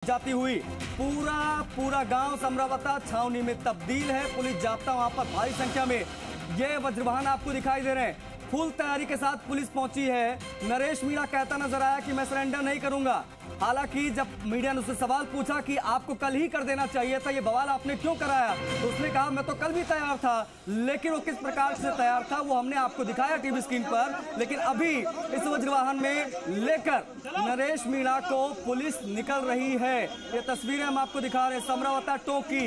जाती हुई पूरा गांव समरावता छावनी में तब्दील है। पुलिस जाब्ता वहां पर भारी संख्या में ये वज्रवाहन आपको दिखाई दे रहे हैं। फुल तैयारी के साथ पुलिस पहुंची है। नरेश मीणा कहता नजर आया कि मैं सरेंडर नहीं करूंगा। हालांकि जब मीडिया ने उससे सवाल पूछा कि आपको कल ही कर देना चाहिए था, ये बवाल आपने क्यों कराया, तो उसने कहा मैं तो कल भी तैयार था, लेकिन वो किस प्रकार से तैयार था वो हमने आपको दिखाया टीवी स्क्रीन पर। लेकिन अभी इस वज्रवाहन में लेकर नरेश मीणा को पुलिस निकल रही है। ये तस्वीरें हम आपको दिखा रहे हैं। समरावता टोकी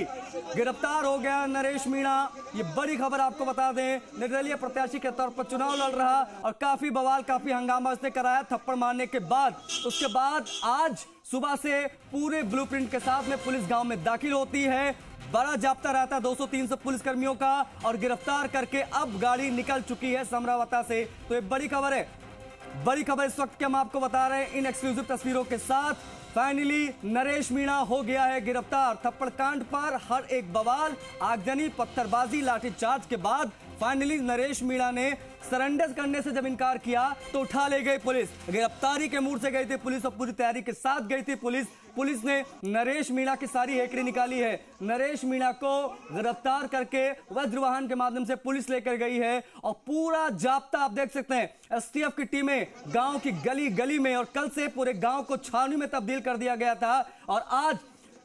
गिरफ्तार हो गया नरेश मीणा। ये बड़ी खबर आपको बता दें, निर्दलीय प्रत्याशी के तौर पर चुनाव लड़ रहा और काफी बवाल काफी हंगामा उसने कराया थप्पड़ मारने के बाद। उसके बाद आज सुबह से पूरे ब्लूप्रिंट के साथ में पुलिस गांव में दाखिल होती है। बड़ा जाब्ता रहता है 200-300 पुलिसकर्मियों का और गिरफ्तार करके अब गाड़ी निकल चुकी है समरावता से। तो ये बड़ी खबर है। बड़ी खबर इस वक्त की हम आपको बता रहे हैं इन एक्सक्लूसिव तस्वीरों के साथ। फाइनली नरेश मीणा हो गया है गिरफ्तार। थप्पड़ कांड पर हर एक बवाल, आगजनी, पत्थरबाजी, लाठीचार्ज के बाद फाइनली नरेश मीणा ने सरेंडर करने से जब इनकार किया तो उठा ले गई पुलिस। गिरफ्तारी के मूड से गई थी पुलिस और पूरी तैयारी के साथ गई थी पुलिस। पुलिस ने नरेश मीणा की सारी हेकड़ी निकाली है। नरेश मीणा को गिरफ्तार करके वज्रवाहन के माध्यम से पुलिस लेकर गई है और पूरा जाब्ता आप देख सकते हैं। एसटीएफ की टीमें गांव की गली गली में और कल से पूरे गांव को छावनी में तब्दील कर दिया गया था और आज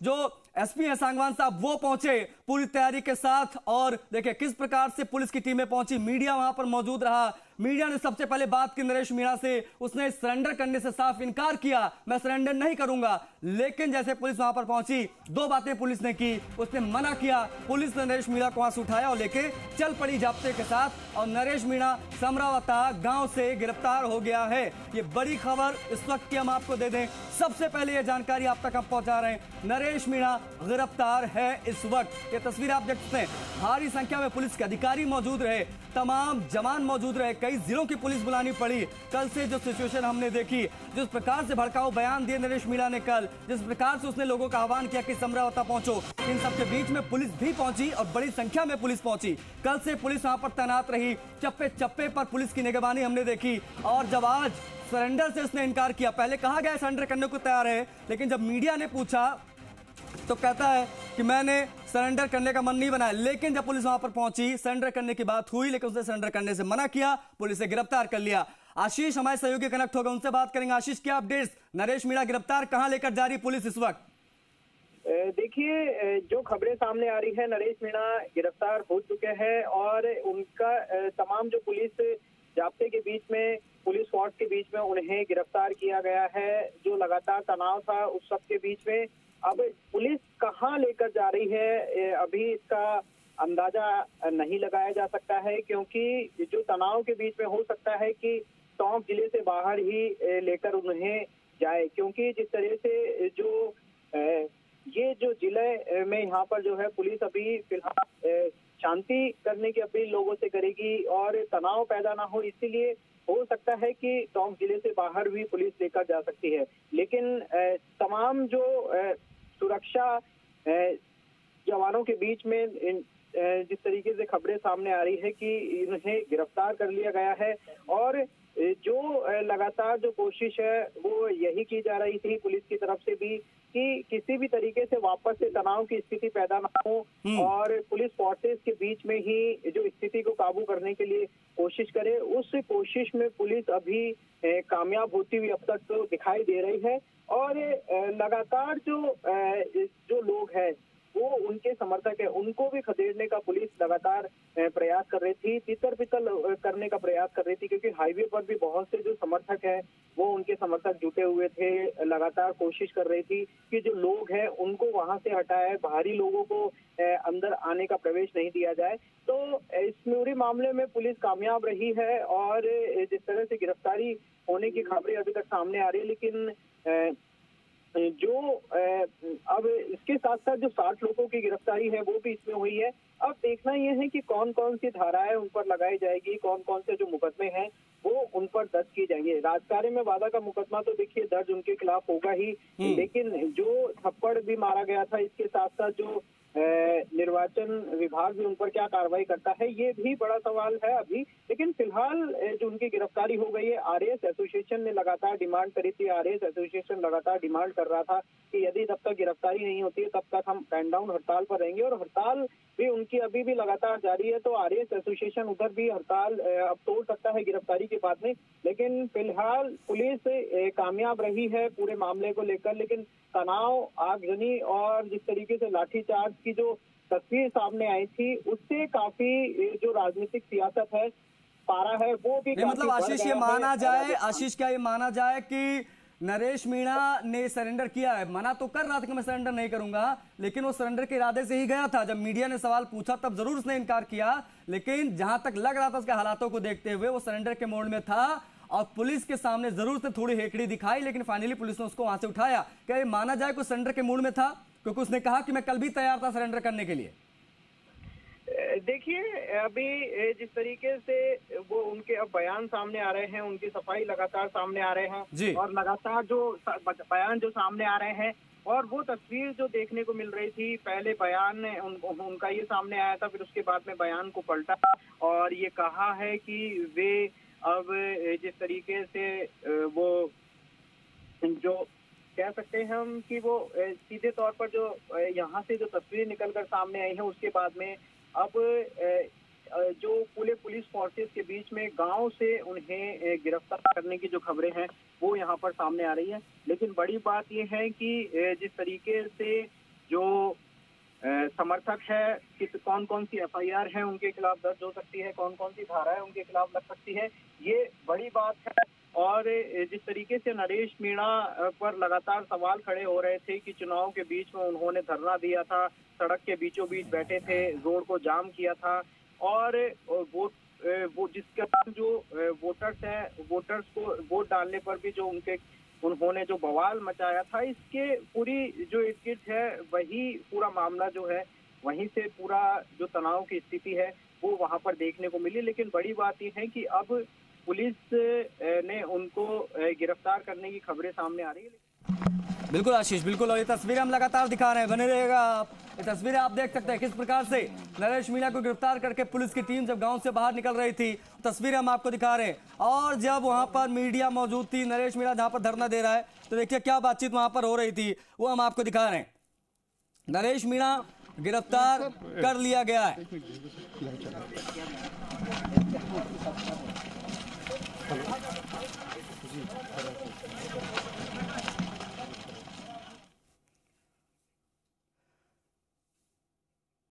जो एसपी हैं सांगवान साहब वो पहुंचे पूरी तैयारी के साथ। और देखिए किस प्रकार से पुलिस की टीमें पहुंची, मीडिया वहां पर मौजूद रहा। मीडिया ने सबसे पहले बात की नरेश मीणा से, उसने सरेंडर करने से साफ इनकार किया, मैं सरेंडर नहीं करूंगा। लेकिन जैसे पुलिस वहां पर पहुंची दो बातें पुलिस ने की, उसने मना किया। पुलिस ने नरेश मीणा को वहां से उठाया और लेके चल पड़ी जाब्ते के साथ और नरेश मीणा समरावता गांव से गिरफ्तार हो गया है। ये बड़ी खबर इस वक्त की हम आपको दे दें, सबसे पहले ये जानकारी आप तक हम पहुंचा रहे हैं। नरेश मीणा गिरफ्तार है इस वक्त। ये तस्वीर आप देख सकते हैं। भारी संख्या में पुलिस के अधिकारी मौजूद रहे, तमाम जवान मौजूद रहे, कई जिलों की पुलिस बुलानी पड़ी। कल से जो सिचुएशन हमने देखी, जिस प्रकार से भड़काऊ बयान दिए नरेश मीणा ने कल, जिस प्रकार से उसने लोगों का आह्वान किया कि समरावता पहुंचो, इन सबके बीच में पुलिस भी पहुंची और बड़ी संख्या में पुलिस पहुंची। कल से पुलिस वहां पर तैनात रही, चप्पे चप्पे पर पुलिस की निगरानी हमने देखी। और जब आज सरेंडर से उसने इनकार किया, पहले कहा गया सरेंडर करने को तैयार है, लेकिन जब मीडिया ने पूछा तो कहता है कि मैंने सरेंडर करने का मन नहीं बनाया। लेकिन जब पुलिस वहां पर पहुंची, सरेंडर करने की बात हुई, लेकिन उसने सरेंडर करने से मना किया, पुलिस ने गिरफ्तार कर लिया। आशीष हमारे सहयोगी कनेक्ट हो गए, उनसे बात करेंगे। आशीष, क्या अपडेट्स, नरेश मीणा गिरफ्तार, कहां लेकर जा रही पुलिस इस वक्त? देखिए, जो खबरें सामने आ रही है, नरेश मीणा गिरफ्तार हो चुके हैं और उनका तमाम जो पुलिस जाब्ते के बीच में, पुलिस फोर्स के बीच में उन्हें गिरफ्तार किया गया है। जो लगातार तनाव था उस सब के बीच में अब पुलिस कहां लेकर जा रही है अभी इसका अंदाजा नहीं लगाया जा सकता है, क्योंकि जो तनाव के बीच में हो सकता है कि टोंक जिले से बाहर ही लेकर उन्हें जाए, क्योंकि जिस तरह से जो ये जो जिले में यहाँ पर जो है पुलिस अभी फिलहाल शांति करने की अपील लोगों से करेगी और तनाव पैदा ना हो, इसीलिए हो सकता है कि टोंक जिले से बाहर भी पुलिस लेकर जा सकती है। लेकिन तमाम जो सुरक्षा जवानों के बीच में जिस तरीके से खबरें सामने आ रही है कि इन्हें गिरफ्तार कर लिया गया है और जो लगातार जो कोशिश है वो यही की जा रही थी पुलिस की तरफ से भी कि किसी भी तरीके से वापस से तनाव की स्थिति पैदा ना हो और पुलिस फोर्सेस के बीच में ही जो स्थिति को काबू करने के लिए कोशिश करे। उस कोशिश में पुलिस अभी कामयाब होती हुई अब तक तो दिखाई दे रही है और लगातार जो लोग हैं वो उनके समर्थक है, उनको भी खदेड़ने का पुलिस लगातार प्रयास कर रही थी, तितर बितर करने का प्रयास कर रही थी, क्योंकि हाईवे पर भी बहुत से जो समर्थक हैं वो उनके समर्थक जुटे हुए थे। लगातार कोशिश कर रही थी कि जो लोग हैं उनको वहां से हटाए, बाहरी लोगों को अंदर आने का प्रवेश नहीं दिया जाए। तो इस पूरे मामले में पुलिस कामयाब रही है और जिस तरह से गिरफ्तारी होने की खबरें अभी तक सामने आ रही है, लेकिन जो अब इसके साथ साथ जो 60 लोगों की गिरफ्तारी है वो भी इसमें हुई है। अब देखना यह है कि कौन कौन सी धाराएं उन पर लगाई जाएगी, कौन कौन से जो मुकदमे हैं वो उन पर दर्ज की जाएंगे। राजकार्य में वादा का मुकदमा तो देखिए दर्ज उनके खिलाफ होगा ही, लेकिन जो थप्पड़ भी मारा गया था, इसके साथ साथ जो निर्वाचन विभाग भी उन पर क्या कार्रवाई करता है, ये भी बड़ा सवाल है अभी। लेकिन फिलहाल जो उनकी गिरफ्तारी हो गई है, आरएएस एसोसिएशन ने लगातार डिमांड करी थी। आरएएस एसोसिएशन लगातार डिमांड कर रहा था कि यदि तब तक गिरफ्तारी नहीं होती है तब तक हम बैन डाउन हड़ताल पर रहेंगे, और हड़ताल भी उनकी अभी भी लगातार जारी है। तो आरएएस एसोसिएशन उधर भी हड़ताल अब तोड़ सकता है गिरफ्तारी के बाद में। लेकिन फिलहाल पुलिस कामयाब रही है पूरे मामले को लेकर। लेकिन तनाव, आगजनी और जिस तरीके से लाठीचार्ज की जो तस्वीर सामने आई थी, उससे काफी जो राजनीतिक सियासत है, पारा है, वो भी मतलब आशीष ये माना जाए, आशीष क्या ये माना जाए कि नरेश मीणा ने सरेंडर किया है? मना तो कर रहा था कि मैं सरेंडर नहीं करूंगा, लेकिन वो सरेंडर के इरादे से ही गया था। जब मीडिया ने सवाल पूछा तब जरूर उसने इनकार किया, लेकिन जहां तक लग रहा था उसके हालातों को देखते हुए वो सरेंडर के मोड में था और पुलिस के सामने जरूर उसने थोड़ी हेकड़ी दिखाई, लेकिन फाइनली पुलिस ने उसको वहां से उठाया। क्या ये माना जाए कि सरेंडर के मूड में था? क्योंकि उसने कहा कि मैं कल भी तैयार था सरेंडर करने के लिए। देखिए, अभी जिस तरीके से वो उनके अब बयान सामने आ रहे हैं, उनकी सफाई लगातार सामने आ रहे हैं और लगातार जो बयान जो सामने आ रहे हैं, और वो तस्वीर जो देखने को मिल रही थी, पहले बयान उनका ये सामने आया था, फिर उसके बाद में बयान को पलटा और ये कहा है कि वे अब जिस तरीके से वो जो कह सकते हैं हम कि वो सीधे तौर पर जो यहाँ से जो तस्वीर निकलकर सामने आई है, उसके बाद में अब जो पूरे पुलिस फोर्सेस के बीच में गांव से उन्हें गिरफ्तार करने की जो खबरें हैं वो यहाँ पर सामने आ रही है। लेकिन बड़ी बात ये है कि जिस तरीके से जो समर्थक है, कौन कौन सी एफआईआर है उनके खिलाफ दर्ज हो सकती है, कौन कौन सी धाराएं उनके खिलाफ लग सकती है, ये बड़ी बात है। और जिस तरीके से नरेश मीणा पर लगातार सवाल खड़े हो रहे थे कि चुनाव के बीच में उन्होंने धरना दिया था, सड़क के बीचों बीच बैठे थे, रोड को जाम किया था, और वो जिसके बाद जो वोटर्स हैं, वोटर्स को वोट डालने पर भी जो उन्होंने जो बवाल मचाया था, इसके पूरी जो इर्द है वही पूरा मामला जो है, वहीं से पूरा जो तनाव की स्थिति है वो वहां पर देखने को मिली। लेकिन बड़ी बात यह है कि अब पुलिस ने उनको गिरफ्तार करने की खबरें सामने आ रही है। बिल्कुल आशीष, बिल्कुल, और ये तस्वीरें हम लगातार दिखा रहे हैं, बने रहेगा आप। ये तस्वीरें आप देख सकते हैं किस प्रकार से नरेश मीणा को गिरफ्तार करके पुलिस की टीम जब गांव से बाहर निकल रही थी, तस्वीरें हम आपको दिखा रहे हैं। और जब वहां पर मीडिया मौजूद थी, नरेश मीणा जहां पर धरना दे रहा है, तो देखिए क्या बातचीत वहां पर हो रही थी, वो हम आपको दिखा रहे हैं। नरेश मीणा गिरफ्तार कर लिया गया है।